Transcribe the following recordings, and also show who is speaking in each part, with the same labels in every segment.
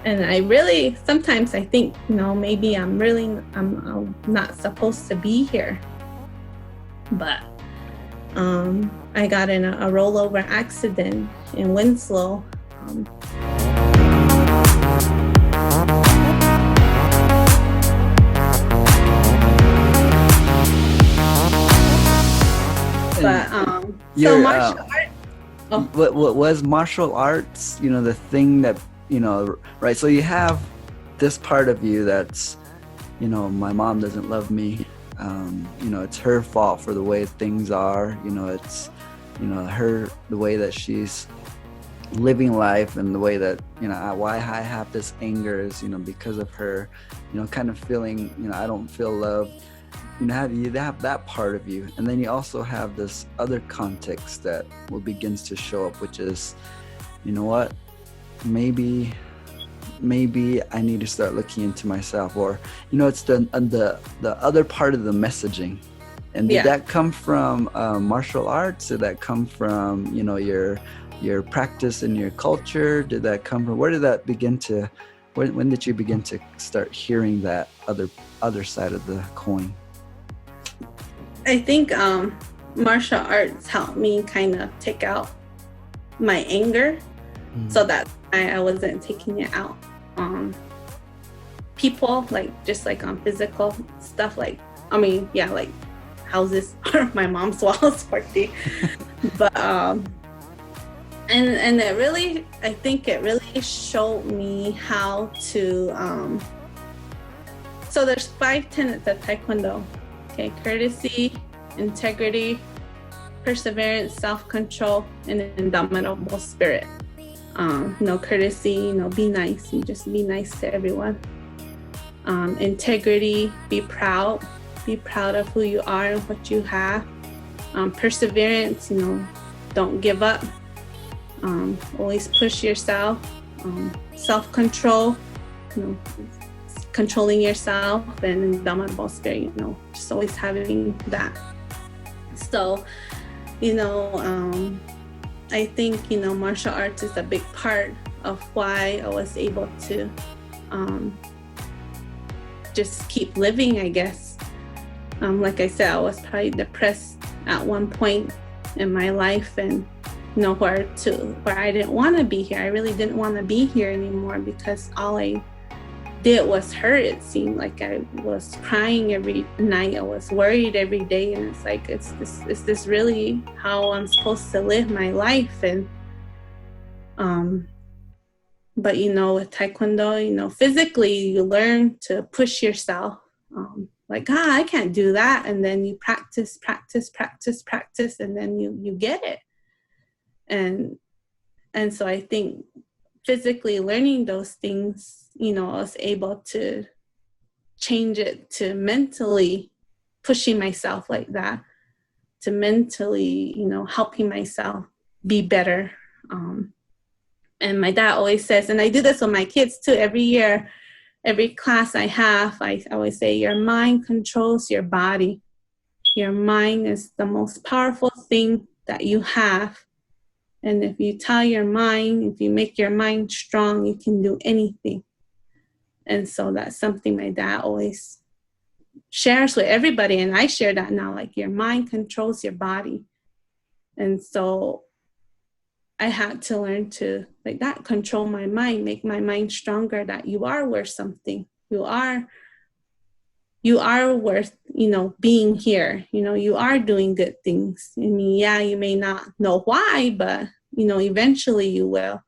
Speaker 1: And I really, sometimes I think, maybe I'm not supposed to be here. But I got in a rollover accident in Winslow. So martial arts.
Speaker 2: Oh. What was martial arts? The thing that right? So you have this part of you that's, my mom doesn't love me. It's her fault for the way things are. It's her, the way that she's living life, and the way that why I have this anger is because of her. Kind of feeling I don't feel loved. You have that part of you, and then you also have this other context that begins to show up, which is, what, maybe I need to start looking into myself, or it's the other part of the messaging. And did that come from martial arts? Did that come from your practice and your culture? Did that come from, where did that begin to, when did you begin to start hearing that other side of the coin?
Speaker 1: I think martial arts helped me kind of take out my anger, so that I wasn't taking it out on people, just on physical stuff, like houses or my mom's walls, party. But and it really, I think it really showed me how to so there's 5 tenets of Taekwondo. Okay, courtesy, integrity, perseverance, self-control, and an indomitable spirit. Courtesy, be nice. You just be nice to everyone. Integrity, be proud of who you are and what you have. Perseverance, don't give up. Always push yourself. Self-control, controlling yourself, and indomitable spirit, just always having that. So, I think, martial arts is a big part of why I was able to just keep living, I guess. Like I said, I was probably depressed at one point in my life, and where I didn't want to be here. I really didn't want to be here anymore, because all I did was hurt. It seemed like I was crying every night. I was worried every day, and it's like, is this really how I'm supposed to live my life? And but with Taekwondo, physically you learn to push yourself. I can't do that, and then you practice, and then you get it. And so I think physically learning those things, I was able to change it to mentally pushing myself like that, to mentally, helping myself be better. And my dad always says, and I do this with my kids too, every year, every class I have, I always say, your mind controls your body. Your mind is the most powerful thing that you have. And if you tell your mind, if you make your mind strong, you can do anything. And so that's something my dad always shares with everybody. And I share that now, your mind controls your body. And so I had to learn to, control my mind, make my mind stronger, that you are worth something. You are worth, being here. You are doing good things. I mean, you may not know why, but, eventually you will.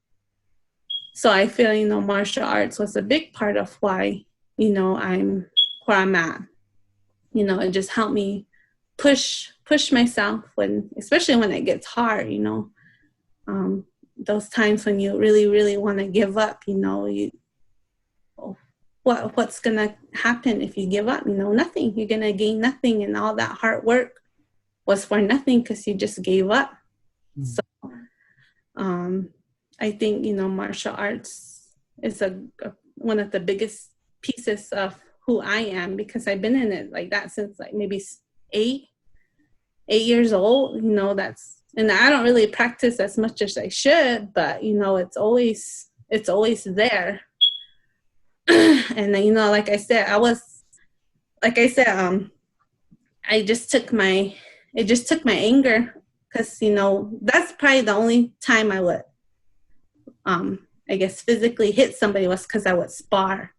Speaker 1: So I feel, martial arts was a big part of why, I'm where I'm at. It just helped me push myself, especially when it gets hard, those times when you really, really want to give up, what's going to happen if you give up? Nothing. You're going to gain nothing. And all that hard work was for nothing, because you just gave up. Mm-hmm. So I think, martial arts is one of the biggest pieces of who I am, because I've been in it like that since maybe 8 years old. And I don't really practice as much as I should, but it's always there. And then, like I said, I just took my, it just took my anger, because, that's probably the only time I would, I guess, physically hit somebody, was because I would spar.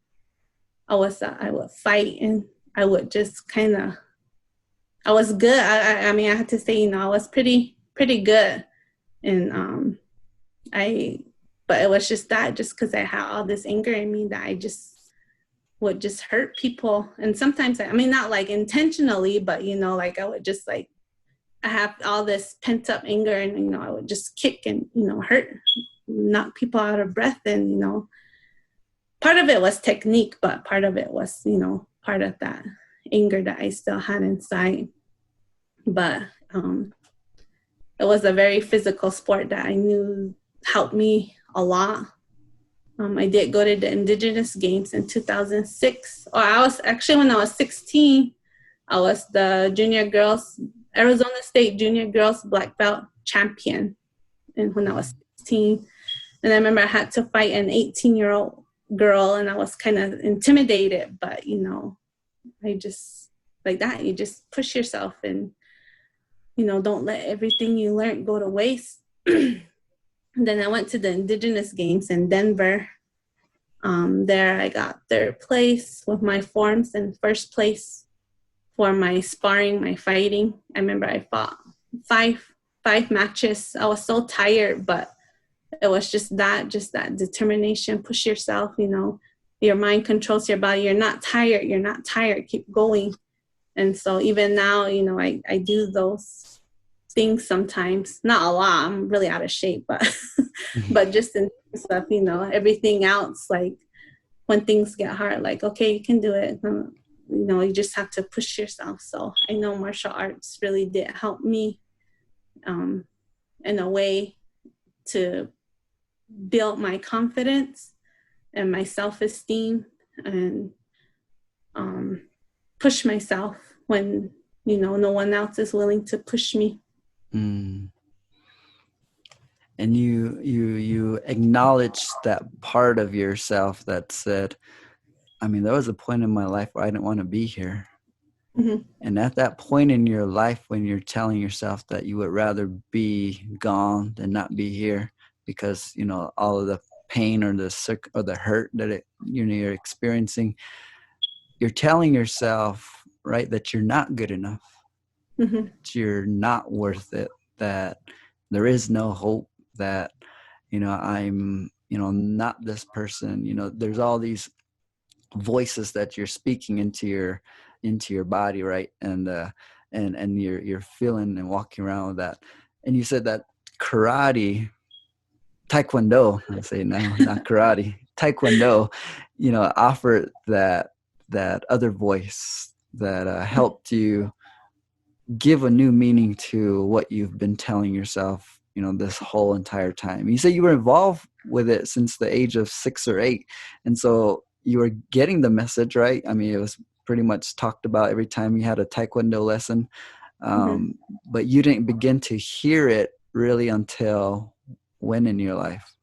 Speaker 1: I would fight, and I would just kind of, I was good. I mean, I have to say, I was pretty good. And I, but it was just that, just because I had all this anger in me, that I just would just hurt people. And sometimes, I mean, not like intentionally, but, like I would just like, I have all this pent up anger, and, I would just kick and, hurt, knock people out of breath. And, part of it was technique, but part of it was, part of that anger that I still had inside. But it was a very physical sport that I knew helped me a lot. I did go to the Indigenous Games in 2006. Or I was actually, when I was 16, I was the Arizona State Junior Girls Black Belt champion. And when I was 16, and I remember I had to fight an 18-year-old girl, and I was kind of intimidated, but, I just, like that, you just push yourself, and, don't let everything you learned go to waste. And then I went to the Indigenous Games in Denver. There I got third place with my forms, and first place for my sparring, my fighting. I remember I fought five matches. I was so tired, but it was just that determination. Push yourself, your mind controls your body. You're not tired. Keep going. And so even now, I do those things sometimes, not a lot. I'm really out of shape, but but just in stuff, everything else, like when things get hard, like, okay, you can do it. You just have to push yourself. So I know martial arts really did help me in a way to build my confidence and my self-esteem, and push myself when, no one else is willing to push me.
Speaker 2: And you acknowledged that part of yourself that said, I mean, there was a point in my life where I didn't want to be here. Mm-hmm. And at that point in your life, when you're telling yourself that you would rather be gone than not be here, because, all of the pain or the hurt that you're experiencing, you're telling yourself, right, that you're not good enough, mm-hmm. that you're not worth it, that there is no hope, that, I'm, not this person. There's all these voices that you're speaking into your body, right? And you're feeling and walking around with that. And you said that Taekwondo, I say now, not karate, Taekwondo, offered that other voice that helped you give a new meaning to what you've been telling yourself, this whole entire time. You say you were involved with it since the age of 6 or 8. And so you were getting the message, right? I mean, it was pretty much talked about every time you had a Taekwondo lesson. Mm-hmm. But you didn't begin to hear it really until when in your life?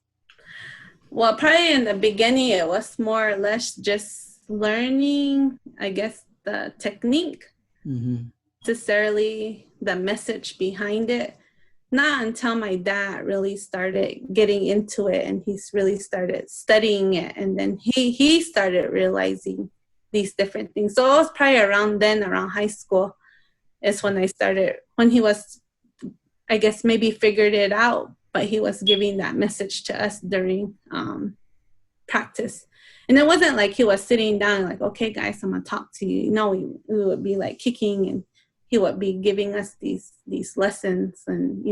Speaker 1: Well, probably in the beginning, it was more or less just learning, I guess, the technique, mm-hmm. necessarily the message behind it. Not until my dad really started getting into it, and he's really started studying it, and then he started realizing these different things. So it was probably around high school is when when he was, I guess, maybe figured it out, but he was giving that message to us during practice. And it wasn't like he was sitting down like, okay, guys, I'm gonna talk to you. We would be like kicking, and he would be giving us these lessons. And,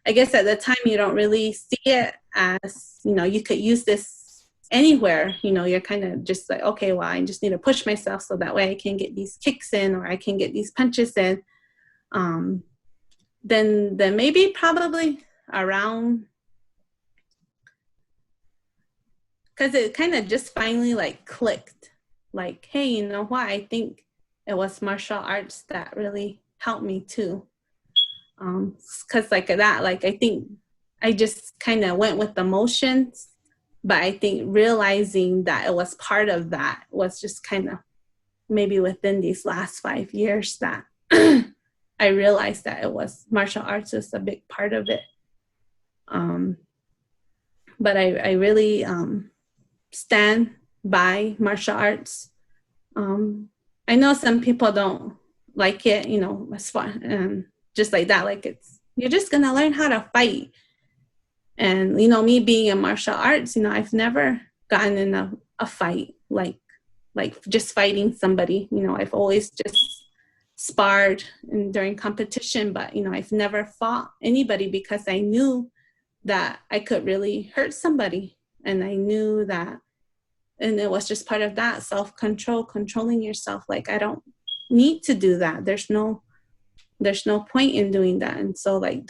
Speaker 1: I guess at the time you don't really see it as, you could use this anywhere. You're kind of just like, okay, well, I just need to push myself so that way I can get these kicks in, or I can get these punches in. Then maybe probably around, because it kind of just finally like clicked, like, hey, you know what, I think it was martial arts that really helped me too. Because like that, like I think I just kind of went with the motions, But I think realizing that it was part of that was just kind of maybe within these last 5 years that I realized that it was martial arts was a big part of it. But I really stand by martial arts. I know some people don't like it, you know, as far just like that, like you're just gonna learn how to fight. And you know, me being in martial arts, you know, I've never gotten in a fight like just fighting somebody. You know, I've always just sparred and during competition, but you know, I've never fought anybody because I knew that I could really hurt somebody, and I knew that, and it was just part of that self-control, controlling yourself. Like I don't need to do that. There's no point in doing that. And so like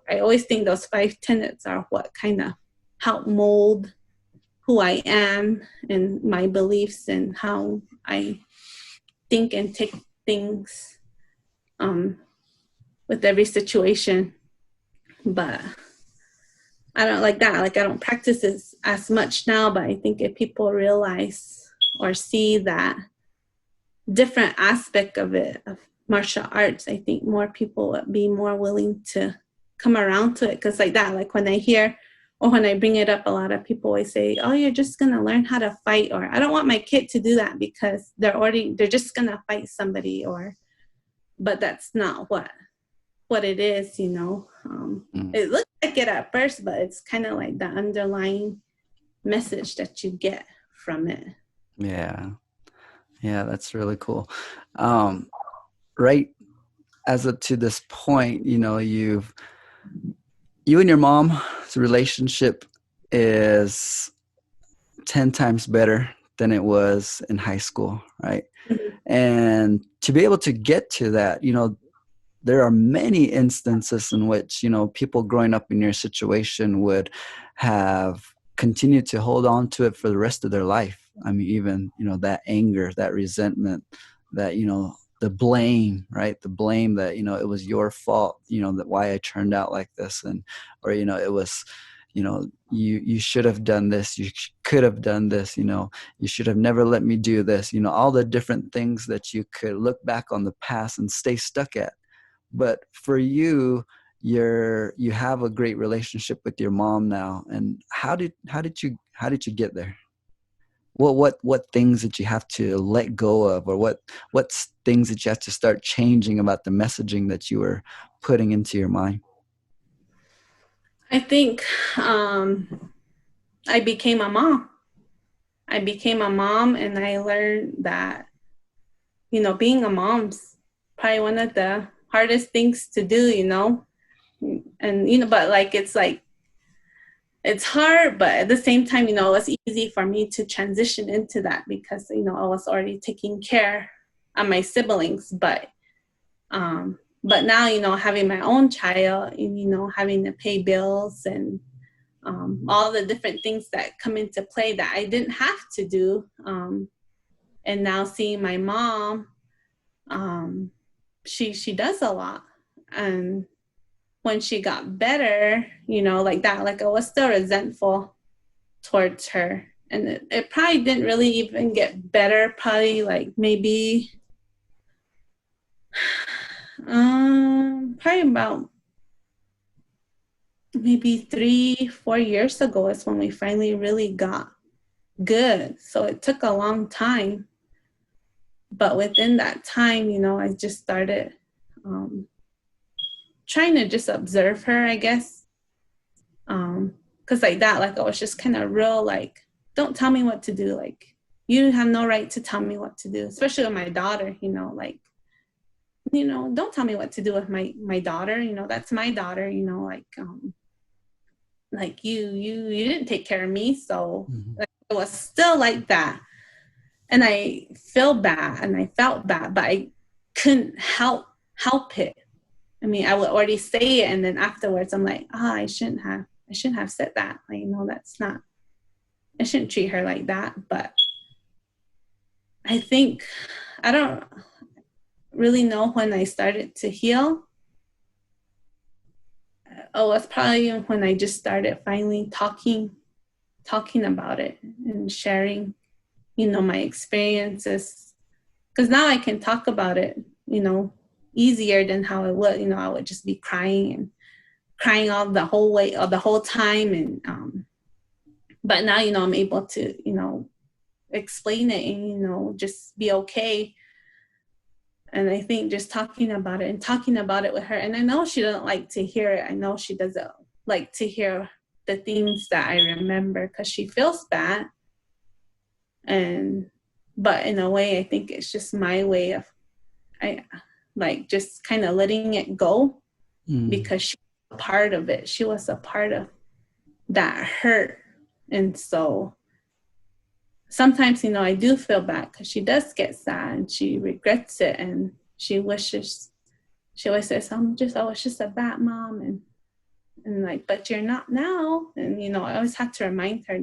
Speaker 1: I always think those 5 tenets are what kind of help mold who I am and my beliefs and how I think and take things with every situation. But I don't like that. Like I don't practice this as much now, but I think if people realize or see that different aspect of it, of martial arts, I think more people would be more willing to come around to it. Because like that, like when I hear or when I bring it up, a lot of people always say, oh, you're just going to learn how to fight. Or I don't want my kid to do that because they're just going to fight somebody. But that's not what it is, you know. It looks like it at first, but it's kind of like the underlying message that you get from it.
Speaker 2: Yeah, that's really cool. Right to this point, you know, you and your mom's relationship is 10 times better than it was in high school, right? Mm-hmm. And to be able to get to that, you know, there are many instances in which, you know, people growing up in your situation would have continued to hold on to it for the rest of their life. I mean, even, you know, that anger, that resentment, that, you know, the blame, right? The blame that, you know, it was your fault, you know, that why I turned out like this. And, or, you know, it was, you know, you should have done this. You could have done this, you know, you should have never let me do this, you know, all the different things that you could look back on the past and stay stuck at. But for you, you have a great relationship with your mom now. And how did you get there? What things did you have to let go of, or what things that you have to start changing about the messaging that you were putting into your mind?
Speaker 1: I think I became a mom. And I learned that, you know, being a mom's probably one of the hardest things to do, you know. And, you know, but like, it's hard, but at the same time, you know, it was easy for me to transition into that because, you know, I was already taking care of my siblings. But now, you know, having my own child and, you know, having to pay bills and all the different things that come into play that I didn't have to do. And now seeing my mom, she does a lot. And when she got better, you know, like that, like I was still resentful towards her. And it probably didn't really even get better, probably like maybe probably about maybe 3-4 years ago is when we finally really got good. So it took a long time. But within that time, you know, I just started trying to just observe her, I guess. Because like that, like I was just kind of real, like, don't tell me what to do. Like, you have no right to tell me what to do, especially with my daughter, you know, like, you know, don't tell me what to do with my daughter, you know, that's my daughter, you know, like you didn't take care of me. So like, it was still like that. And I feel bad and I felt bad, but I couldn't help it. I mean, I would already say it, and then afterwards I'm like, I shouldn't have said that. Like, you know, I shouldn't treat her like that. But I think, I don't really know when I started to heal. Oh, it's probably when I just started finally talking talking about it and sharing, my experiences. Because now I can talk about it, easier than how it would. I would just be crying all the whole way or the whole time. And but now, I'm able to, explain it and, just be okay. And I think just talking about it and talking about it with her, and I know she doesn't like to hear it. I know she doesn't like to hear the things that I remember because she feels bad. But in a way, I think it's just my way of, just kind of letting it go because she was a part of it. She was a part of that hurt. And so sometimes, I do feel bad because she does get sad and she regrets it. And she always says, I was just a bad mom. And but you're not now. And, I always have to remind her,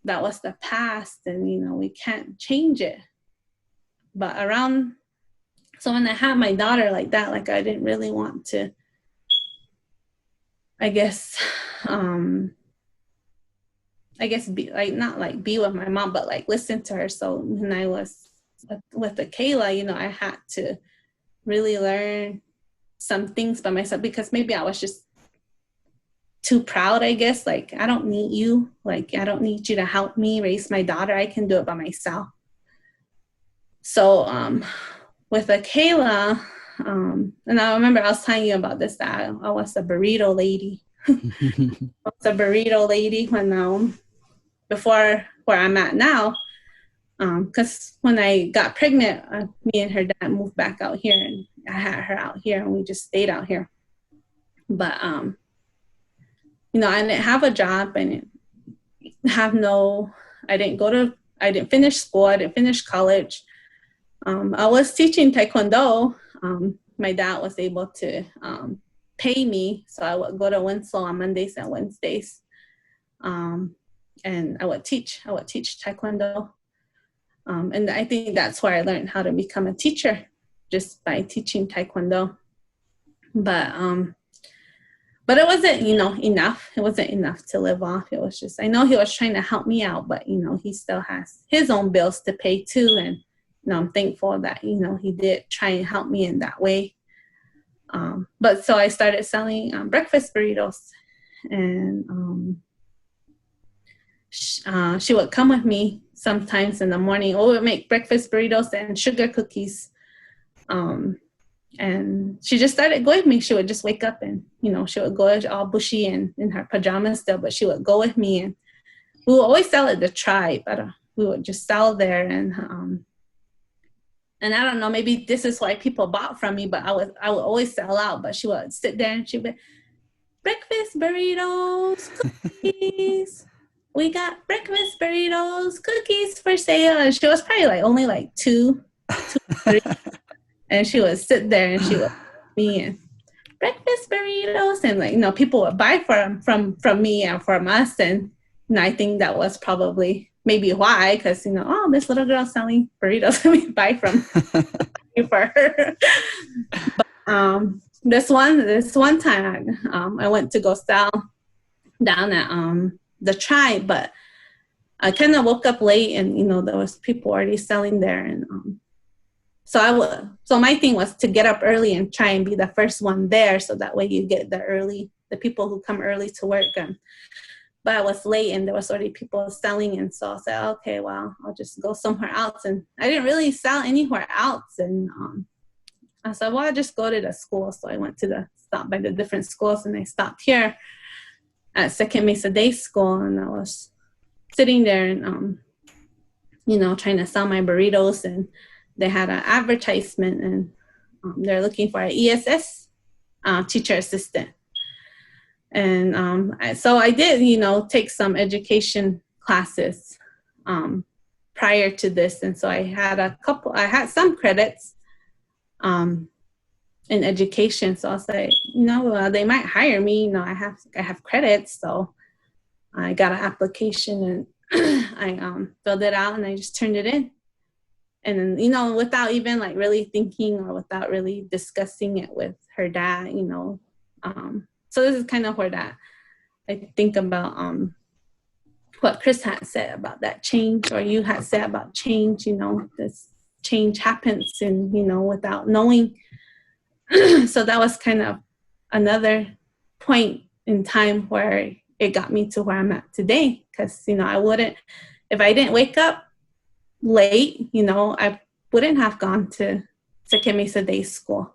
Speaker 1: that was the past and, we can't change it. But so when I had my daughter like that, I didn't really want to, I guess be not be with my mom, but listen to her. So when I was with the Kayla, I had to really learn some things by myself because maybe I was just too proud, I guess. I don't need you. I don't need you to help me raise my daughter. I can do it by myself. So with the Kayla, and I remember I was telling you about this, that I was a burrito lady. I was a burrito lady when before where I'm at now, because when I got pregnant, me and her dad moved back out here, and I had her out here, and we just stayed out here. But I didn't have a job, and I didn't finish school, I didn't finish college. I was teaching Taekwondo. My dad was able to pay me, so I would go to Winslow on Mondays and Wednesdays. And I would teach Taekwondo. And I think that's where I learned how to become a teacher, just by teaching Taekwondo. But it wasn't, enough. It wasn't enough to live off. It was just, I know he was trying to help me out, but, he still has his own bills to pay too. And, I'm thankful that, he did try and help me in that way. But so I started selling breakfast burritos, and she would come with me sometimes in the morning. We would make breakfast burritos and sugar cookies. And she just started going with me. She would just wake up and, she would go all bushy and in her pajamas still, but she would go with me. And we would always sell at the Tribe. We would just sell there. And I don't know, maybe this is why people bought from me, but I would always sell out. But she would sit there and she would, breakfast burritos, cookies. We got breakfast burritos, cookies for sale. And she was probably only two, 3. And she would sit there and she would me and breakfast burritos, and people would buy from me and from us. And I think that was probably maybe why, because this little girl selling burritos, let me buy from for her. But, this one time I went to go sell down at the Tribe, but I kind of woke up late, and there was people already selling there. And so my thing was to get up early and try and be the first one there, so that way you get the people who come early to work. But I was late, and there was already people selling, and so I said, okay, well, I'll just go somewhere else. And I didn't really sell anywhere else, and I said, well, I'll just go to the school. So I went to stop by the different schools, and I stopped here at Second Mesa Day School, and I was sitting there and trying to sell my burritos. And they had an advertisement, and they're looking for an ESS teacher assistant. And so I did, take some education classes prior to this. And so I had some credits in education. So I was like, they might hire me. I have credits. So I got an application, and I filled it out, and I just turned it in. And then, without even really thinking, or without really discussing it with her dad, so this is kind of where that I think about what Chris had said about that change, or you had said about change, this change happens and, without knowing. So that was kind of another point in time where it got me to where I'm at today. Because, I wouldn't, if I didn't wake up late, I wouldn't have gone to Second Mesa Day School.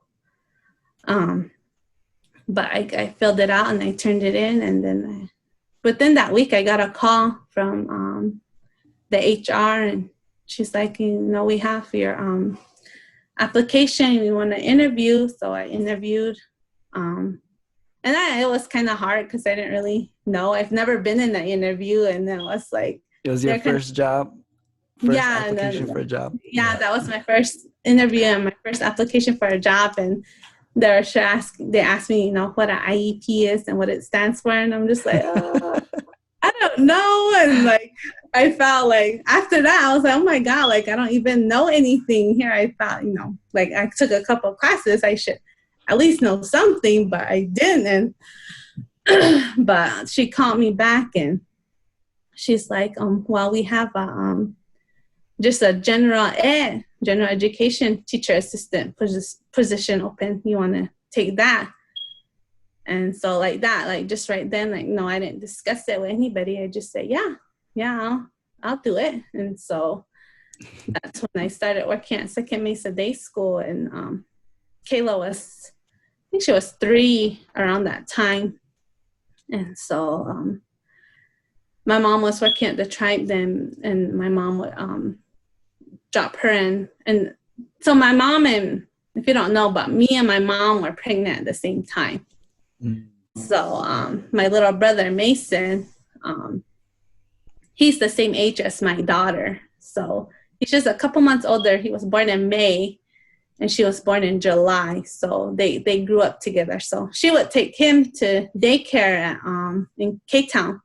Speaker 1: But I filled it out and I turned it in, and then within that week I got a call from the HR, and she's like, we have your application, we want to interview. So I interviewed, and it was kind of hard because I didn't really know. I've never been in an interview, and then it was like,
Speaker 2: it was your first job? First application for a job?
Speaker 1: Yeah, that was my first interview and my first application for a job. And they asked me, what an IEP is and what it stands for. And I'm just like, I don't know. And like, I felt like after that, I was like, oh my God, like, I don't even know anything here. I thought, like I took a couple of classes. I should at least know something, but I didn't. And but she called me back and she's like, well, we have just a general education teacher assistant position open. You want to take that? And so like that, like just right then, like, no, I didn't discuss it with anybody. I just said, yeah, I'll do it. And so that's when I started working at Second Mesa Day School. And Kayla I think she was 3 around that time. And so my mom was working at the tribe then, and my mom would drop her in. And so my mom, and if you don't know, but me and my mom were pregnant at the same time. So my little brother Mason, he's the same age as my daughter. So he's just a couple months older. He was born in May and she was born in July. So they grew up together. So she would take him to daycare at, in K-Town.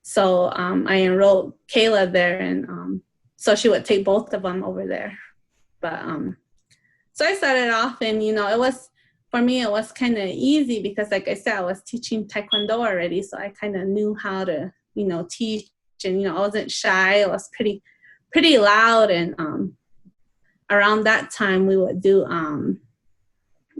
Speaker 1: So I enrolled Kayla there, and so she would take both of them over there. But so I started off, and for me, it was kind of easy because, like I said, I was teaching Taekwondo already. So I kind of knew how to, teach, and, I wasn't shy. I was pretty loud. And around that time we would do,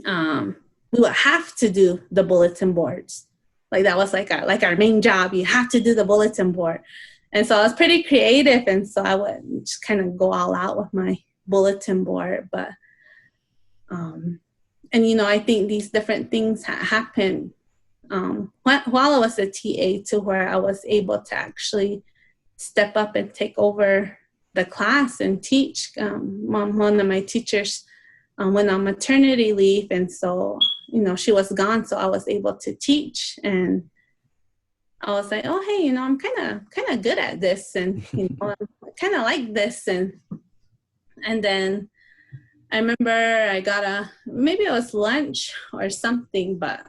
Speaker 1: we would have to do the bulletin boards. Like that was like our main job. You have to do the bulletin board. And so I was pretty creative. And so I would just kind of go all out with my bulletin board. But, and, I think these different things happened while I was a TA, to where I was able to actually step up and take over the class and teach. One of my teachers went on maternity leave, and so, she was gone, so I was able to teach. And I was like, oh, hey, I'm kind of good at this, and I kind of like this. And then I remember I got maybe it was lunch or something, but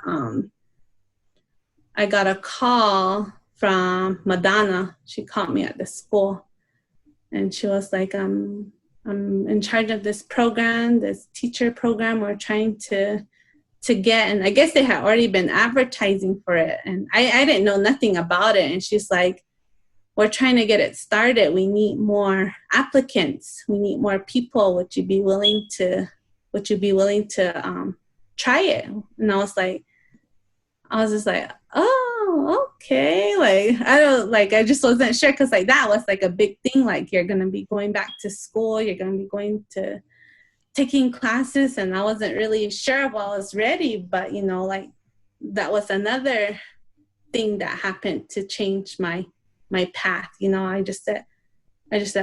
Speaker 1: I got a call from Madonna. She called me at the school, and she was like, I'm in charge of this program, this teacher program we're trying to get. And I guess they had already been advertising for it, and I didn't know nothing about it. And she's like, we're trying to get it started. We need more applicants. We need more people. Would you be willing to try it? And I was just like, oh, okay. I just wasn't sure. Cause like that was like a big thing. Like, you're going to be going back to school. You're going to be going to taking classes. And I wasn't really sure if I was ready, but like that was another thing that happened to change my path. I just said,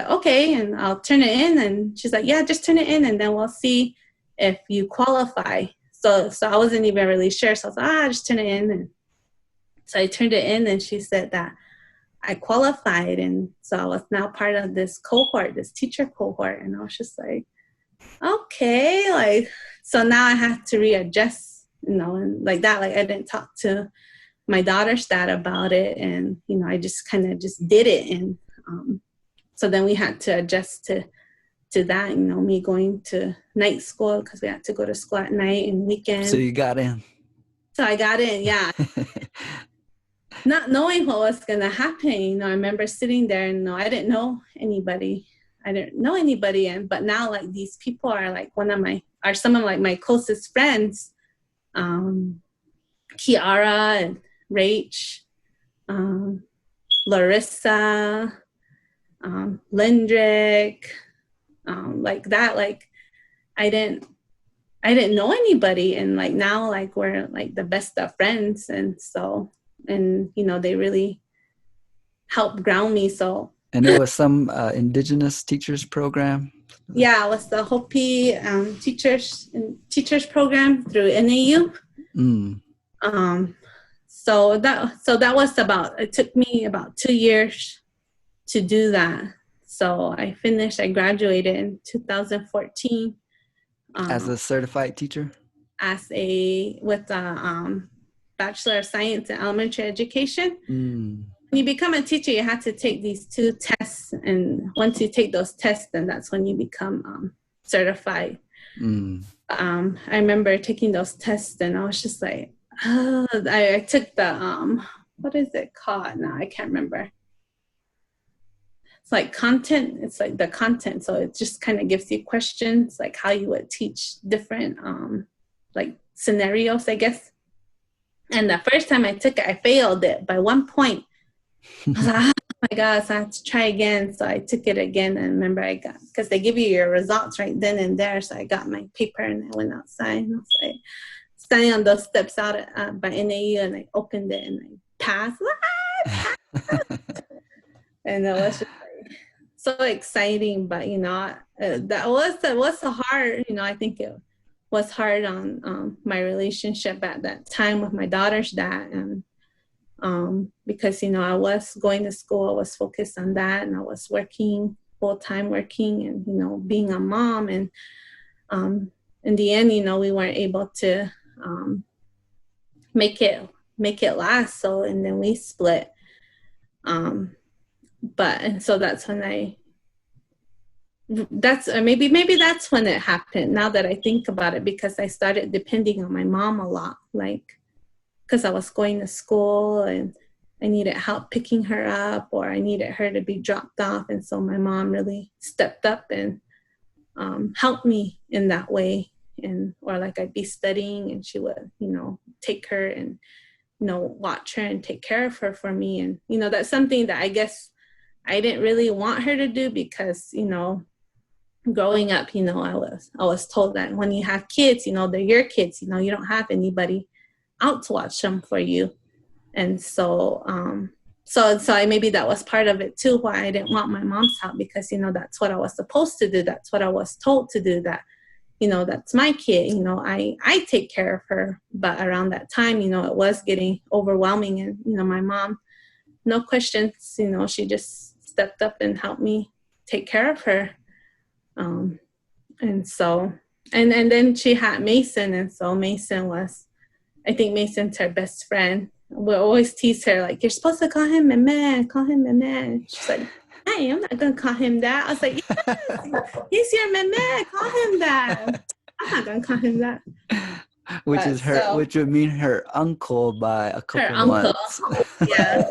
Speaker 1: okay, and I'll turn it in. And she's like, yeah, just turn it in, and then we'll see if you qualify. So I wasn't even really sure. So I was like, just turn it in. And so I turned it in, and she said that I qualified. And so I was now part of this cohort, this teacher cohort. And I was just like, okay, like, so now I have to readjust, and like that, like I didn't talk to my daughter's dad about it. And, I just kind of just did it. And so then we had to adjust to that, me going to night school, because we had to go to school at night and weekends.
Speaker 2: So you got in.
Speaker 1: So I got in, yeah. not knowing what was going to happen. I remember sitting there and I didn't know anybody. I didn't know anybody. But now like these people are like some of like my closest friends, Kiara and Rach, um, Larissa, Lindrick, like that. Like I didn't know anybody, and like now like we're like the best of friends, and so they really helped ground me. So
Speaker 2: And it was some indigenous teachers program.
Speaker 1: yeah, it was the Hopi teachers program through NAU.
Speaker 2: Mm.
Speaker 1: So that was it took me about 2 years to do that. So I graduated in 2014.
Speaker 2: As a certified teacher?
Speaker 1: With a Bachelor of Science in Elementary Education.
Speaker 2: Mm.
Speaker 1: When you become a teacher, you have to take these 2 tests. And once you take those tests, then that's when you become certified.
Speaker 2: Mm.
Speaker 1: I remember taking those tests and I was just like, I took the, what is it called now? I can't remember. It's like content. It's like the content. So it just kind of gives you questions, like how you would teach different like scenarios, I guess. And the first time I took it, I failed it by 1 point. I was like, oh my God, so I had to try again. So I took it again, and remember because they give you your results right then and there. So I got my paper and I went outside and I was like standing on those steps out by NAU, and I opened it and I passed. And it was just like so exciting, but that was hard. I think it was hard on my relationship at that time with my daughter's dad, and because I was going to school, I was focused on that, and I was working full-time and being a mom, and in the end we weren't able to make it last. So and then we split, but and so that's when maybe that's when it happened, now that I think about it, because I started depending on my mom a lot, like because I was going to school and I needed help picking her up, or I needed her to be dropped off. And so my mom really stepped up and helped me in that way. Or like I'd be studying and she would, take her and, watch her and take care of her for me. And, that's something that I guess I didn't really want her to do because, growing up, I was told that when you have kids, they're your kids, you don't have anybody out to watch them for you. And so maybe that was part of it too, why I didn't want my mom's help, because that's what I was supposed to do, that's what I was told to do, that that's my kid, I take care of her. But around that time, it was getting overwhelming, and my mom, no questions, she just stepped up and helped me take care of her. And so and then she had Mason, and so I think Mason's her best friend. We'll always tease her, like, you're supposed to call him Meme, call him Meme. She's like, hey, I'm not going to call him that. I was like, yes, he's your Meme, call him that. I'm not going to call him that.
Speaker 2: Which would mean her uncle by a couple months.
Speaker 1: Yeah.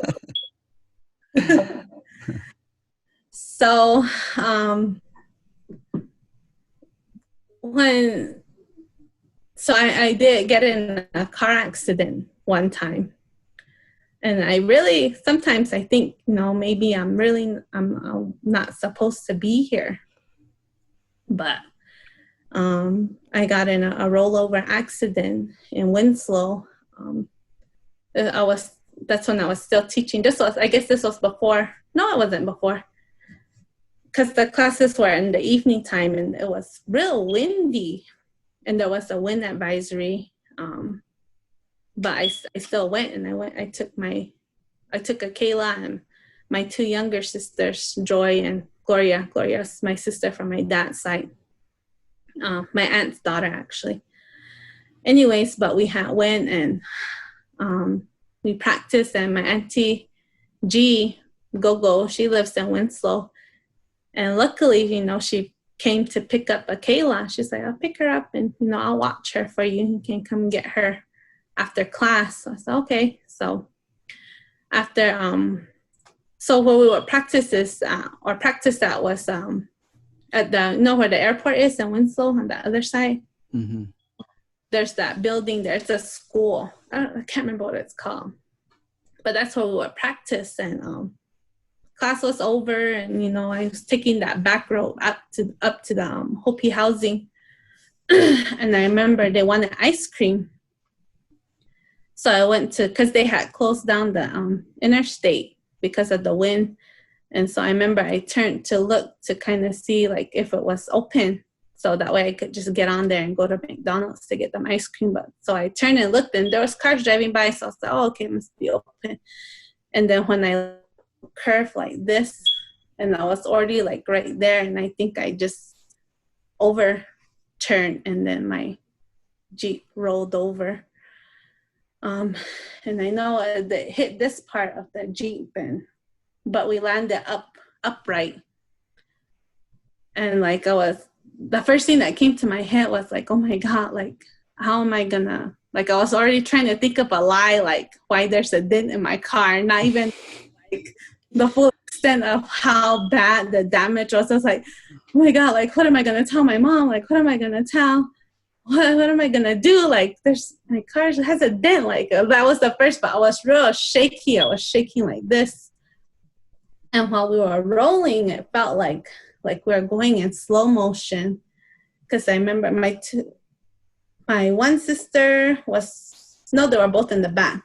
Speaker 1: So, I did get in a car accident one time. And I really, sometimes I think, maybe I'm not supposed to be here. But I got in a rollover accident in Winslow. That's when I was still teaching. I guess this was before. No, it wasn't before. Because the classes were in the evening time and it was real windy. And there was a wind advisory. But I still went, and I took a Kayla and my 2 younger sisters, Joy and Gloria. Gloria's my sister from my dad's side. My aunt's daughter, actually. Anyways, but we went and we practiced, and my auntie G, Gogo, she lives in Winslow. And luckily, she came to pick up a Kayla. She's like, I'll pick her up and, I'll watch her for you. You can come get her after class. So I said, okay. So after so where we would practice this or practice that was at the where the airport is in Winslow on the other side.
Speaker 2: Mm-hmm.
Speaker 1: There's that building there. It's a school. I can't remember what it's called, but that's where we would practice. And class was over, and I was taking that back road up to the Hopi housing. And I remember they wanted ice cream, so I went to, because they had closed down the interstate because of the wind. And so I remember I turned to look to kind of see like if it was open, so that way I could just get on there and go to McDonald's to get them ice cream. But so I turned and looked, and there was cars driving by, so I was like, oh, okay, it must be open. And then when I curved like this, and I was already like right there, and I think I just overturned, and then my Jeep rolled over. And I know it hit this part of the Jeep, but we landed upright. And like the first thing that came to my head was like, oh my God, like how am I gonna, like I was already trying to think of a lie, like why there's a dent in my car, not even like the full extent of how bad the damage was. I was like, oh my God, like what am I gonna tell my mom? Like what am I gonna tell? What am I gonna do? Like there's, my car has a dent. Like that was the first, but I was real shaky. I was shaking like this. And while we were rolling, it felt like we were going in slow motion. Because I remember my one sister they were both in the back.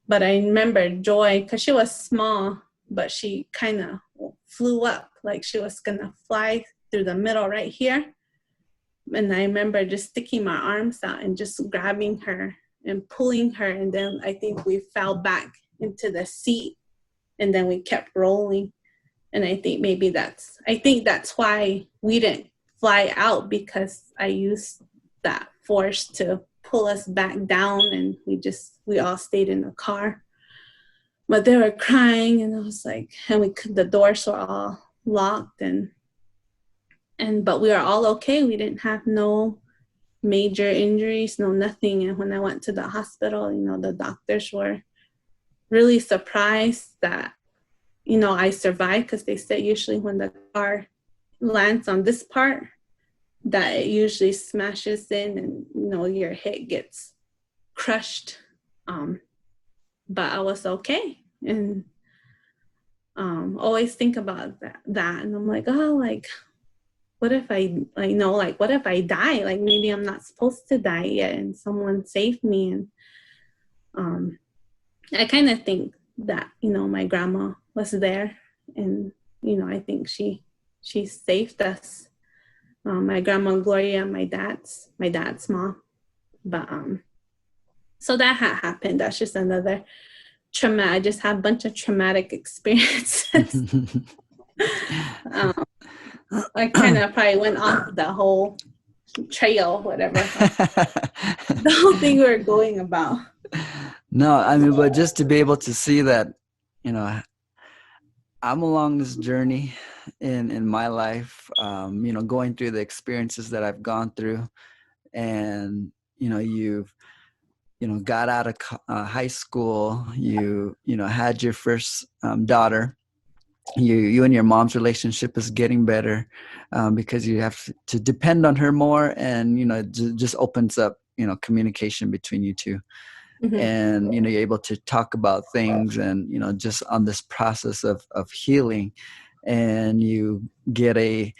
Speaker 1: But I remember Joy, because she was small, but she kind of flew up, like she was gonna fly through the middle right here. And I remember just sticking my arms out and just grabbing her and pulling her. And then I think we fell back into the seat, and then we kept rolling. And I think that's why we didn't fly out, because I used that force to pull us back down, and we all stayed in the car. But they were crying, and I was like, and the doors were all locked, but we were all okay. We didn't have no major injuries, no nothing. And when I went to the hospital, the doctors were really surprised that I survived, because they said usually when the car lands on this part, that it usually smashes in and, your head gets crushed. But I was okay. And always think about that. And I'm like, oh, like, what if what if I die? Like maybe I'm not supposed to die yet, and someone saved me. And I kind of think that, my grandma was there, and, I think she saved us. My grandma Gloria, my dad's mom. But so that had happened. That's just another trauma. I just have a bunch of traumatic experiences. I kind of probably went off the whole trail, whatever. The whole thing we were going about.
Speaker 2: No, I mean, but just to be able to see that, I'm along this journey in my life, going through the experiences that I've gone through, and, you've, got out of high school, you had your first daughter. You and your mom's relationship is getting better because you have to depend on her more, and it just opens up communication between you two. Mm-hmm. And you're able to talk about things, and just on this process of healing, and you get a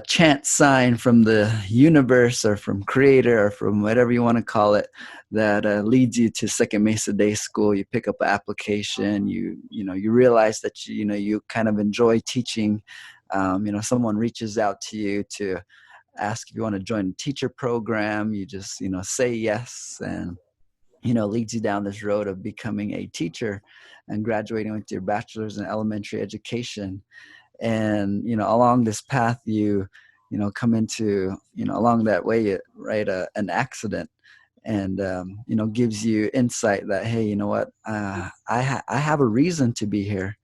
Speaker 2: chance sign from the universe, or from creator, or from whatever you want to call it, that leads you to Second Mesa Day School. You pick up an application, you realize that you kind of enjoy teaching. Someone reaches out to you to ask if you want to join a teacher program. You just say yes, and leads you down this road of becoming a teacher and graduating with your bachelor's in elementary education. And along this path, you come into along that way, right, an accident, and gives you insight that, hey, you know what, I have a reason to be here,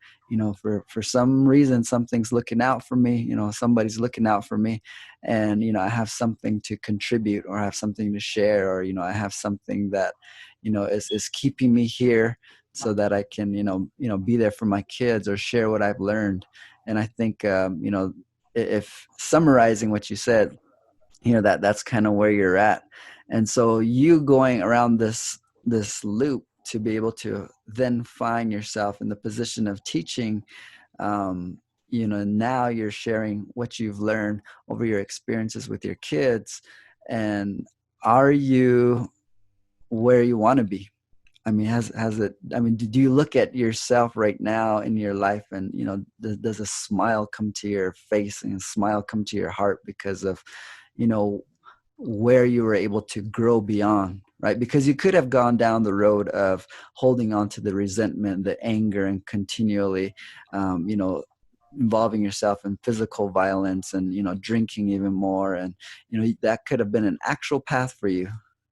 Speaker 2: for some reason, something's looking out for me, somebody's looking out for me, and I have something to contribute, or I have something to share, or I have something that is keeping me here, so that I can be there for my kids or share what I've learned. And I think if summarizing what you said, that's kind of where you're at. And so you going around this loop to be able to then find yourself in the position of teaching, now you're sharing what you've learned over your experiences with your kids. And are you where you want to be? I mean, do you look at yourself right now in your life, and does a smile come to your face and a smile come to your heart because of where you were able to grow beyond, right? Because you could have gone down the road of holding on to the resentment, the anger, and continually involving yourself in physical violence, and drinking even more, and that could have been an actual path for you,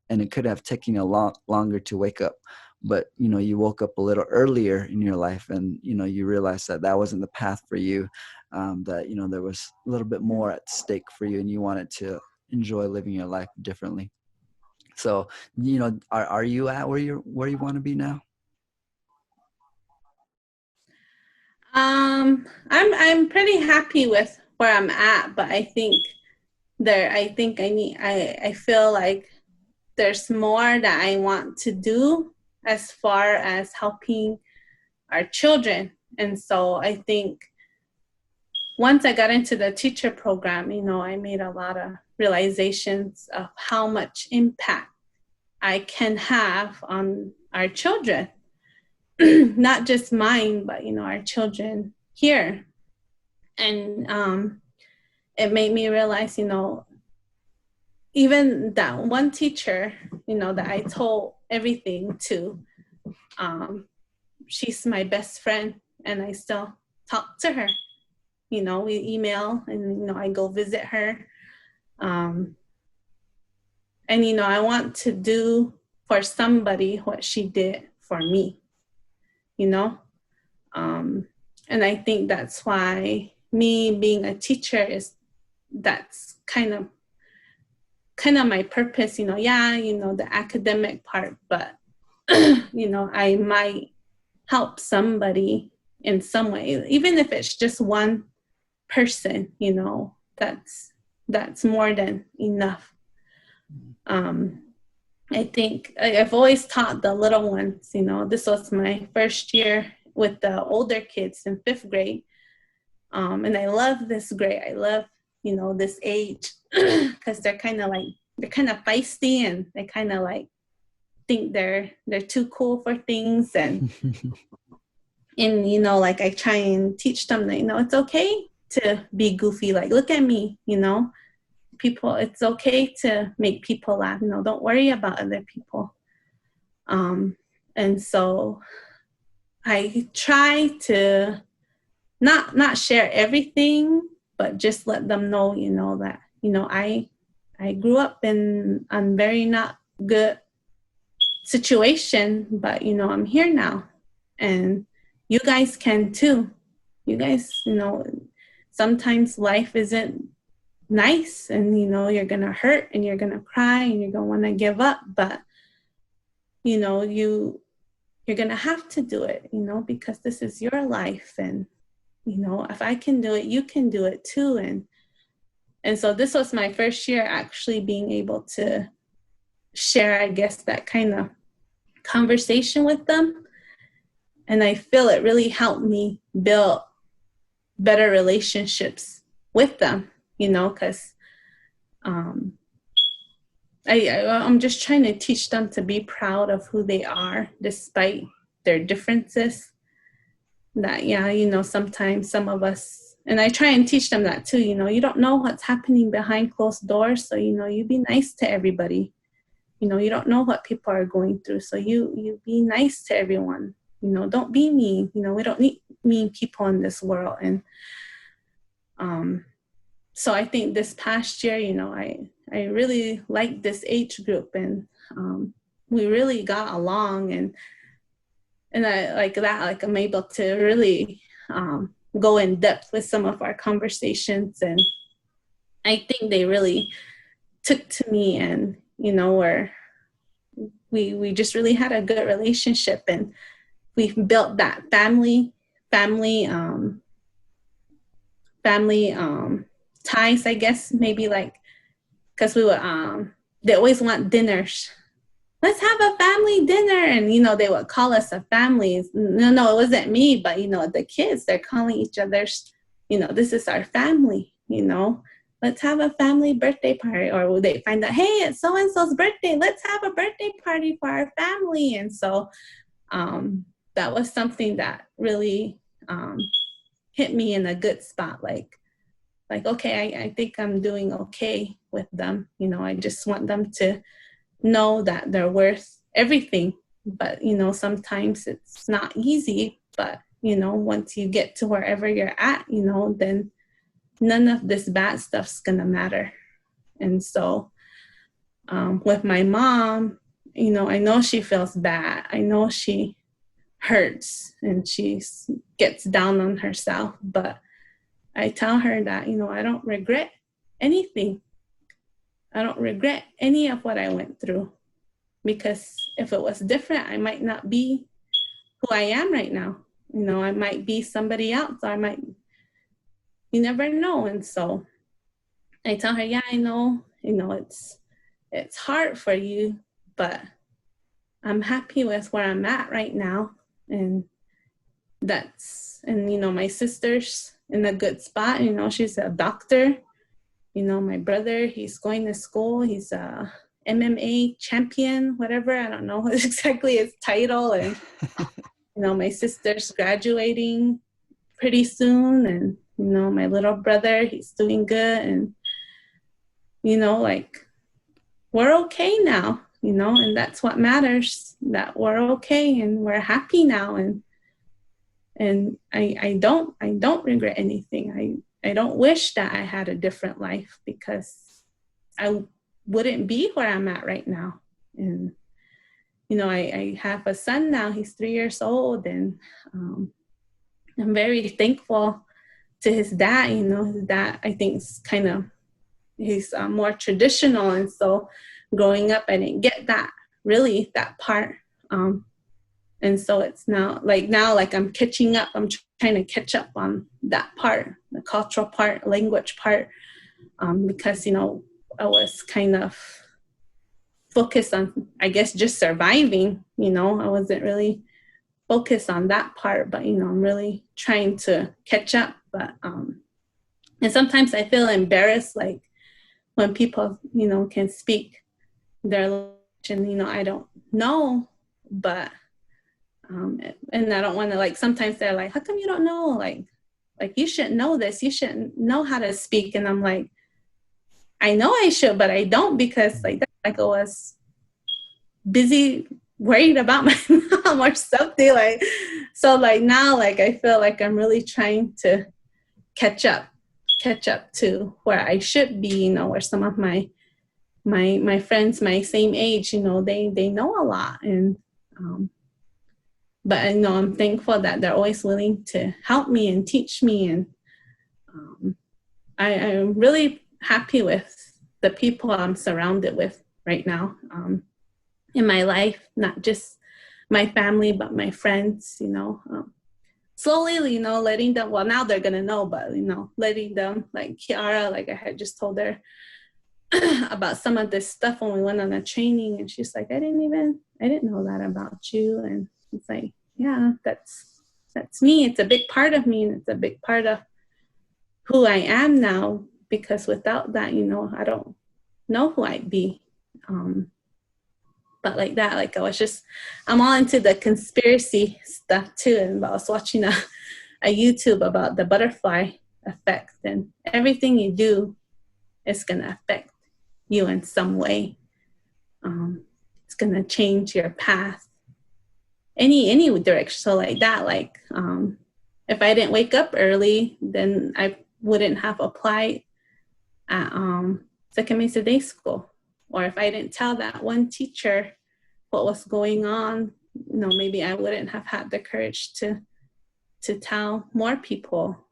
Speaker 2: and it could have taken you a lot longer to wake up. But you woke up a little earlier in your life, and you realized that wasn't the path for you, that there was a little bit more at stake for you, and you wanted to enjoy living your life differently. So are you at where you want to be now?
Speaker 1: I'm pretty happy with where I'm at, but I feel like there's more that I want to do as far as helping our children. And so I think once I got into the teacher program, I made a lot of realizations of how much impact I can have on our children. Not just mine, but our children here. And it made me realize, even that one teacher, that I told everything to, she's my best friend, and I still talk to her. We email, and I go visit her. And I want to do for somebody what she did for me. And I think that's why me being a teacher that's kind of my purpose, the academic part, but I might help somebody in some way, even if it's just one person, that's more than enough. I think I've always taught the little ones, this was my first year with the older kids in 5th grade. And I love this grade. I love, this age, because they're kind of feisty, and they kind of think they're too cool for things. And, and, I try and teach them that, it's okay to be goofy. Look at me, people, it's okay to make people laugh. Don't worry about other people. And so I try to not share everything, but just let them know, that, I grew up in a very not good situation, but, I'm here now, and you guys can too. You guys, sometimes life isn't nice, and, you're going to hurt, and you're going to cry, and you're going to want to give up, but, you're going to have to do it, because this is your life. And, if I can do it, you can do it too. And so this was my first year actually being able to share, I guess, that kind of conversation with them. And I feel it really helped me build better relationships with them, because I'm just trying to teach them to be proud of who they are despite their differences. That, sometimes some of us, and I try and teach them that too, you don't know what's happening behind closed doors. So, you be nice to everybody. You don't know what people are going through. So you be nice to everyone. Don't be mean. We don't need mean people in this world. And so I think this past year, I really liked this age group, and we really got along, and I like that, I'm able to really go in depth with some of our conversations. And I think they really took to me, and, you know, we just really had a good relationship, and we've built that family ties, I guess, maybe, like, because we would they always want dinners. Let's have a family dinner. And, you know, they would call us a family. No, it wasn't me, but, you know, the kids, they're calling each other's, you know, this is our family, you know, let's have a family birthday party. Or they find out, hey, it's so-and-so's birthday, let's have a birthday party for our family. And so that was something that really hit me in a good spot. Like, okay, I think I'm doing okay with them. You know, I just want them to know that they're worth everything. But, you know, sometimes it's not easy. But, you know, once you get to wherever you're at, you know, then none of this bad stuff's gonna matter. And so with my mom, you know, I know she feels bad. I know she hurts and she gets down on herself. But I tell her that, you know, I don't regret anything. I don't regret any of what I went through, because if it was different, I might not be who I am right now. You know, I might be somebody else. You never know. And so I tell her, yeah, I know, you know, it's hard for you, but I'm happy with where I'm at right now. And you know, my sister's in a good spot. You know, she's a doctor. You know, my brother, he's going to school. He's a MMA champion, whatever. I don't know exactly his title. And, you know, my sister's graduating pretty soon. And, you know, my little brother, he's doing good. And, you know, like, we're okay now, you know, and that's what matters, that we're okay and we're happy now. And I don't regret anything. I don't wish that I had a different life, because I wouldn't be where I'm at right now. And, you know, I have a son now, he's 3 years old, and I'm very thankful to his dad. You know, his dad, I think, is he's more traditional. And so growing up, I didn't get that part. And so it's now I'm catching up. I'm trying to catch up on that part, the cultural part, language part, because, you know, I was kind of focused on, I guess, just surviving. You know, I wasn't really focused on that part, but, you know, I'm really trying to catch up. But and sometimes I feel embarrassed, like, when people, you know, can speak their language, and, you know, I don't know, but and I don't want to, like, sometimes they're like, how come you don't know? Like you should know this. You should know how to speak. And I'm like, I know I should, but I don't, because, like, I was busy worried about my mom or something. Like, so, like, now, like, I feel like I'm really trying to catch up to where I should be, you know, where some of my friends my same age, you know, they know a lot. And but, you know, I'm thankful that they're always willing to help me and teach me. And I'm really happy with the people I'm surrounded with right now in my life, not just my family, but my friends, you know. Slowly, you know, letting them, well, now they're going to know, but, you know, letting them, like Kiara, like I had just told her about some of this stuff when we went on a training, and she's like, I didn't know that about you. And it's like, yeah, that's me. It's a big part of me, and it's a big part of who I am now, because without that, you know, I don't know who I'd be. But like that, like, I'm all into the conspiracy stuff too. And I was watching a YouTube about the butterfly effect, and everything you do is going to affect you in some way. It's going to change your path any direction. So like that, like, if I didn't wake up early, then I wouldn't have applied at Second Mesa Day School. Or if I didn't tell that one teacher what was going on, you know, maybe I wouldn't have had the courage to to tell more people,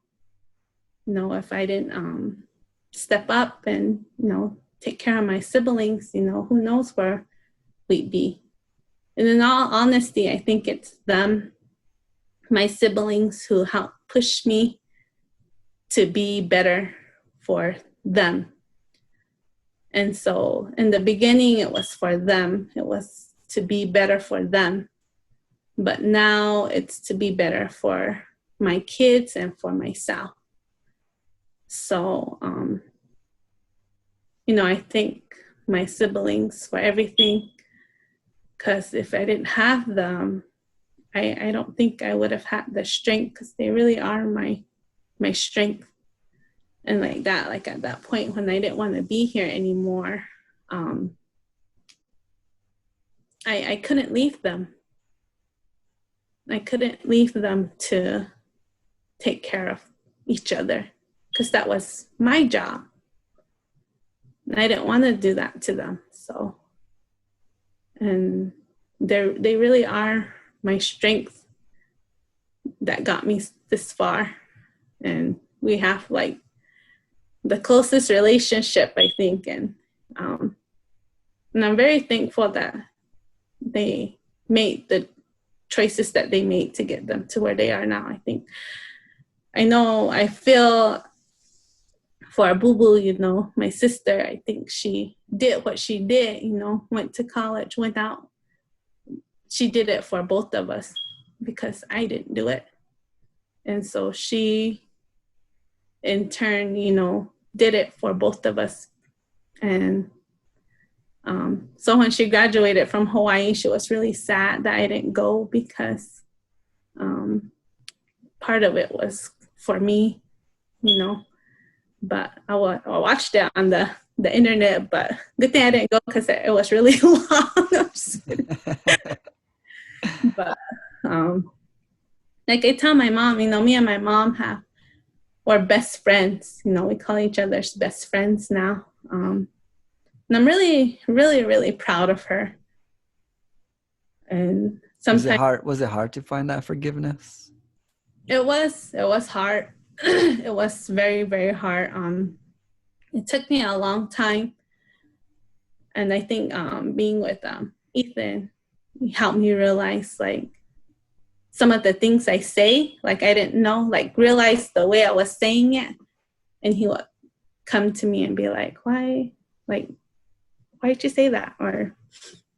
Speaker 1: you know, if I didn't step up and, you know, take care of my siblings, you know, who knows where we'd be. And in all honesty, I think it's them, my siblings, who helped push me to be better for them. And so in the beginning, it was for them. It was to be better for them. But now it's to be better for my kids and for myself. So, you know, I thank my siblings for everything, because if I didn't have them, I don't think I would have had the strength, because they really are my strength. And like that, like at that point when I didn't want to be here anymore, I couldn't leave them. I couldn't leave them to take care of each other, because that was my job. And I didn't want to do that to them. So, and they really are my strength that got me this far. And we have like the closest relationship, I think. And I'm very thankful that they made the choices that they made to get them to where they are now. I feel for Boo Boo, you know, my sister, I think she did what she did, you know, went to college, went out. She did it for both of us, because I didn't do it. And so she, in turn, you know, did it for both of us. And so when she graduated from Hawaii, she was really sad that I didn't go, because part of it was for me, you know. But I watched it on the internet, but good thing I didn't go, because it was really long. But like I tell my mom, you know, me and my mom we're best friends. You know, we call each other's best friends now. And I'm really, really, really proud of her. And sometimes
Speaker 2: was it hard to find that forgiveness?
Speaker 1: It was hard. It was very, very hard. It took me a long time. And I think being with Ethan helped me realize, like, some of the things I say, like I didn't know, like realize the way I was saying it. And he would come to me and be like, why did you say that? Or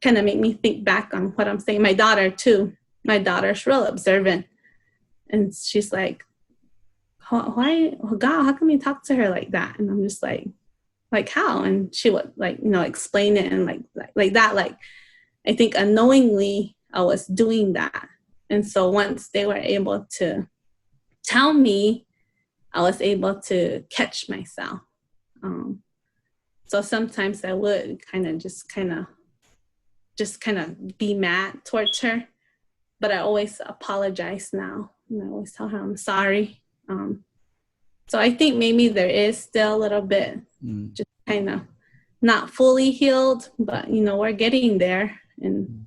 Speaker 1: kind of make me think back on what I'm saying. My daughter too. My daughter's real observant. And she's like, why, oh God, how come you talk to her like that? And I'm just like how? And she would, like, you know, explain it, and like that, like, I think unknowingly I was doing that. And so once they were able to tell me, I was able to catch myself. So sometimes I would kind of be mad towards her, but I always apologize now. And I always tell her I'm sorry. So I think maybe there is still a little bit just kind of not fully healed, but, you know, we're getting there. And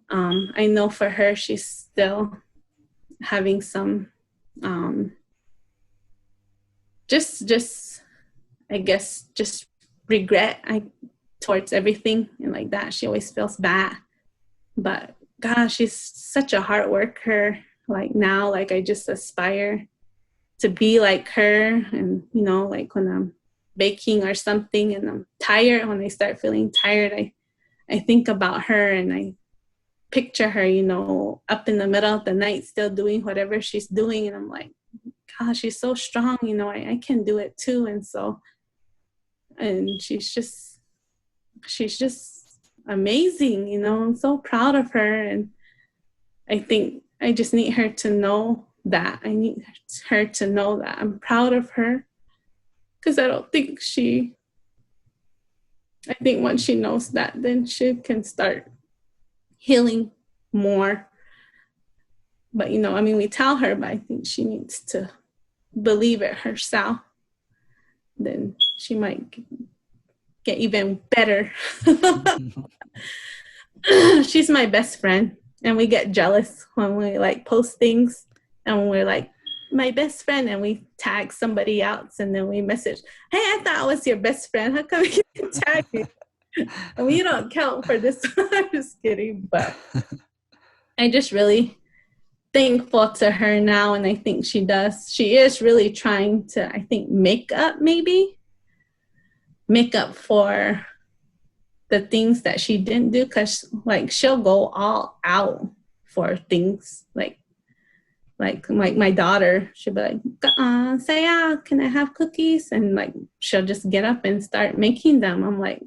Speaker 1: I know for her, she's still having some just I guess just regret towards everything, and like that. She always feels bad. But gosh, she's such a hard worker. Like now, like I just aspire to be like her. And, you know, like when I'm baking or something and I'm tired, when I start feeling tired, I think about her, and I picture her, you know, up in the middle of the night still doing whatever she's doing. And I'm like, gosh, she's so strong, you know, I can do it too. And so, and she's just amazing, you know. I'm so proud of her. And I think I just need her to know that. I need her to know that I'm proud of her, because I think once she knows that, then she can start healing more. But, you know, I mean, we tell her, but I think she needs to believe it herself. Then she might get even better. She's my best friend, and we get jealous when we like post things and we're like, my best friend, and we tag somebody else, and then we message, hey, I thought I was your best friend. How come you can tag me? I mean, you don't count for this. I'm just kidding, but I just really thankful to her now, and I think she is really trying to, I think, make up for the things that she didn't do, because like she'll go all out for things like my daughter, she'll be like, Saya, can I have cookies? And like she'll just get up and start making them. I'm like,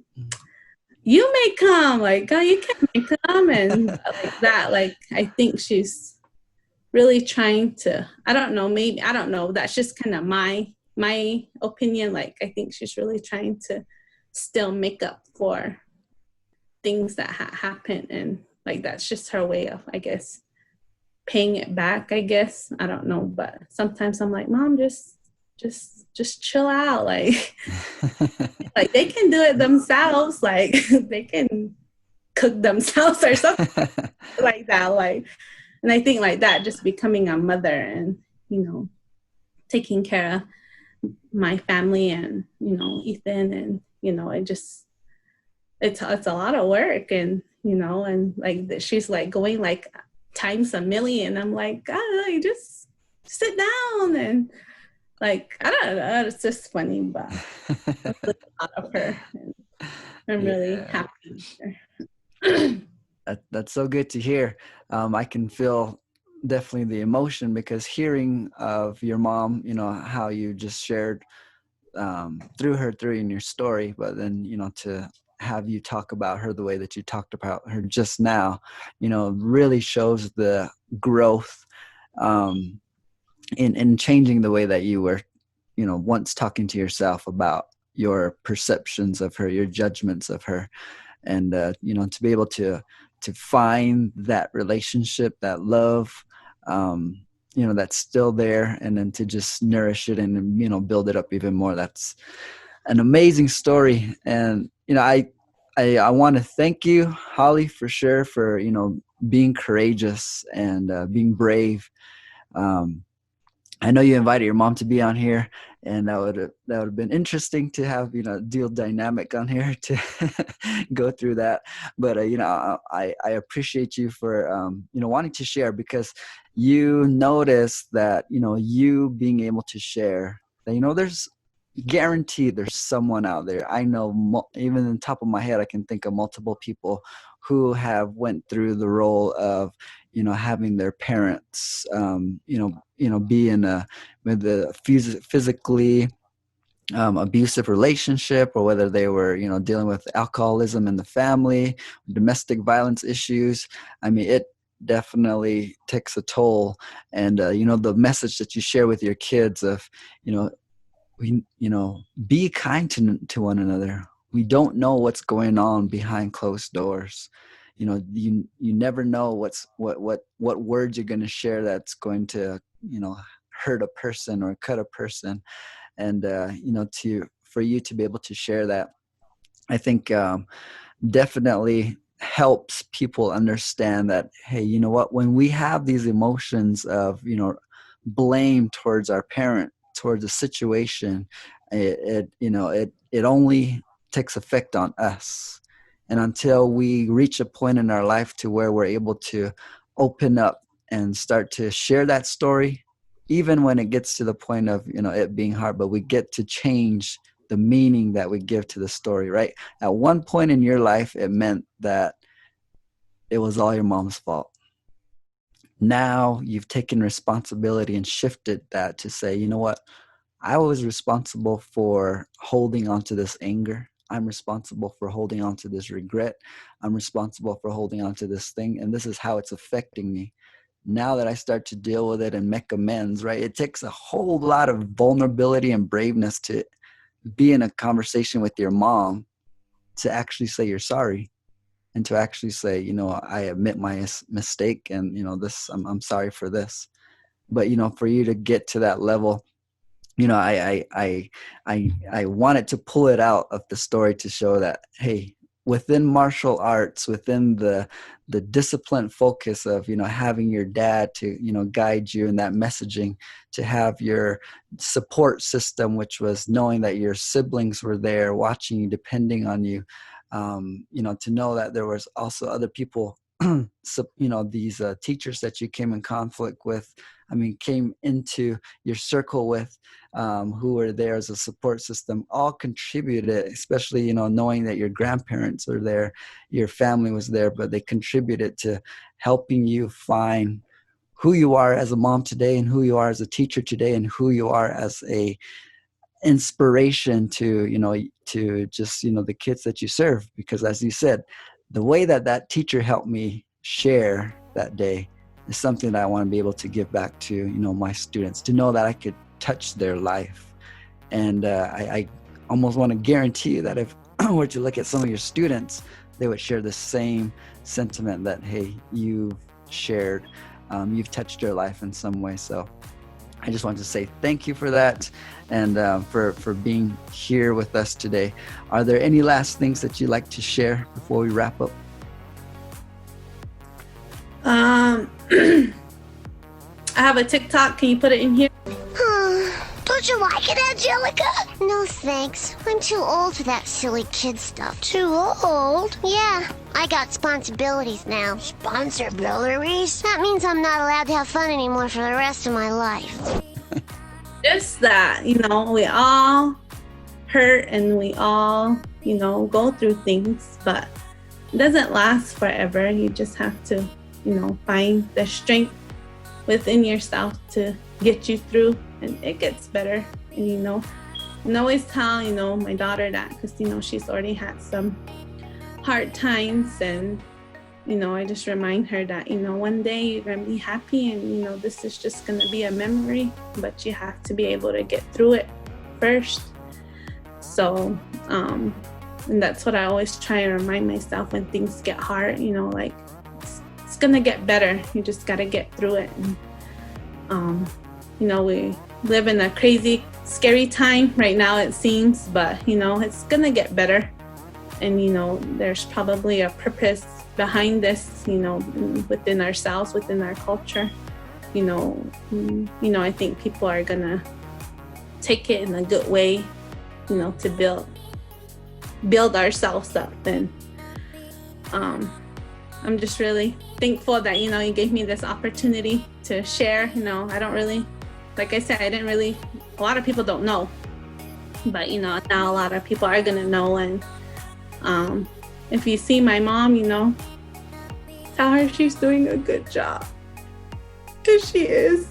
Speaker 1: you make them, like, oh, you can't make them, and like that. Like I think she's really trying to, I don't know, that's just kind of my opinion. Like I think she's really trying to still make up for things that happened, and like that's just her way of, I guess, paying it back, I guess. I don't know, but sometimes I'm like, Mom, just chill out. Like like they can do it themselves, like they can cook themselves or something like that. Like, and I think like that, just becoming a mother and, taking care of my family and, Ethan, and, it's a lot of work, and, and like she's like going like times a million. I'm like, God, like, just sit down, and like, I don't know, it's just funny, but I'm really proud of her, and I'm really happy with her.
Speaker 2: That's so good to hear. I can feel definitely the emotion, because hearing of your mom, how you just shared through in your story, but then, to have you talk about her the way that you talked about her just now, really shows the growth in changing the way that you were, once talking to yourself about your perceptions of her, your judgments of her. And, to be able to find that relationship, that love, that's still there, and then to just nourish it and, build it up even more. That's an amazing story. And, I want to thank you, Hollie, for sure, for, being courageous and being brave. I know you invited your mom to be on here, and that would have been interesting to have, dual dynamic on here to go through that. But I appreciate you for wanting to share, because you notice that you being able to share that there's guaranteed there's someone out there. I know, even on the top of my head, I can think of multiple people who have went through the role of having their parents be in with a physically abusive relationship, or whether they were dealing with alcoholism in the family, domestic violence issues. I mean, it definitely takes a toll. And the message that you share with your kids of we be kind to one another. We don't know what's going on behind closed doors. You never know what words you're going to share that's going to hurt a person or cut a person. And for you to be able to share that, I think definitely helps people understand that, hey, you know what, when we have these emotions of blame towards our parent, towards a situation, it only takes effect on us. And until we reach a point in our life to where we're able to open up and start to share that story, even when it gets to the point of it being hard, but we get to change the meaning that we give to the story, right? At one point in your life, it meant that it was all your mom's fault. Now you've taken responsibility and shifted that to say, you know what? I was responsible for holding on to this anger. I'm responsible for holding on to this regret. I'm responsible for holding on to this thing. And this is how it's affecting me. Now that I start to deal with it and make amends, right? It takes a whole lot of vulnerability and braveness to be in a conversation with your mom, to actually say you're sorry, and to actually say, I admit my mistake, and this, I'm sorry for this. But for you to get to that level, I wanted to pull it out of the story to show that, hey, within martial arts, within the disciplined focus of, you know, having your dad to, you know, guide you in that messaging, to have your support system, which was knowing that your siblings were there watching you, depending on you, you know, to know that there was also other people, so, you know, these teachers that you came in conflict with, I mean, came into your circle with, who were there as a support system, all contributed, especially, you know, knowing that your grandparents were there, your family was there, but they contributed to helping you find who you are as a mom today, and who you are as a teacher today, and who you are as a inspiration to, you know, to just, you know, the kids that you serve. Because as you said, the way that that teacher helped me share that day is something that I want to be able to give back to, you know, my students, to know that I could touch their life. And I almost want to guarantee you that if I were to look at some of your students, they would share the same sentiment that, hey, you've shared, you've touched their life in some way. So I just want to say thank you for that, and for being here with us today. Are there any last things that you'd like to share before we wrap up?
Speaker 1: I have a TikTok. Can you put it in here?
Speaker 3: Don't you like it, Angelica? No, thanks. I'm too old for that silly kid stuff. Too old? Yeah, I got responsibilities now. Responsibilities? That means I'm not allowed to have fun anymore for the rest of my life.
Speaker 1: Just that, you know, we all hurt and we all, you know, go through things, but it doesn't last forever. You just have to, you know, find the strength within yourself to get you through, and it gets better. And, you know, and I always tell, you know, my daughter that, because, you know, she's already had some hard times, and, you know, I just remind her that, you know, one day you're going to be happy, and, you know, this is just going to be a memory, but you have to be able to get through it first. So, and that's what I always try and remind myself when things get hard, you know, like, it's going to get better. You just got to get through it. And, you know, we live in a crazy, scary time right now, it seems, but, you know, it's going to get better. And, you know, there's probably a purpose behind this, you know, within ourselves, within our culture. You know, I think people are going to take it in a good way, you know, to build ourselves up. And I'm just really thankful that, you know, you gave me this opportunity to share. You know, I don't really, like I said, a lot of people don't know, but, you know, now a lot of people are going to know. And if you see my mom, you know, tell her she's doing a good job, because she is.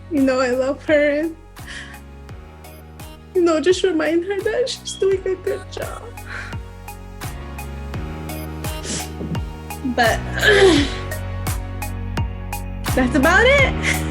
Speaker 1: You know, I love her, and, you know, just remind her that she's doing a good job. But that's about it.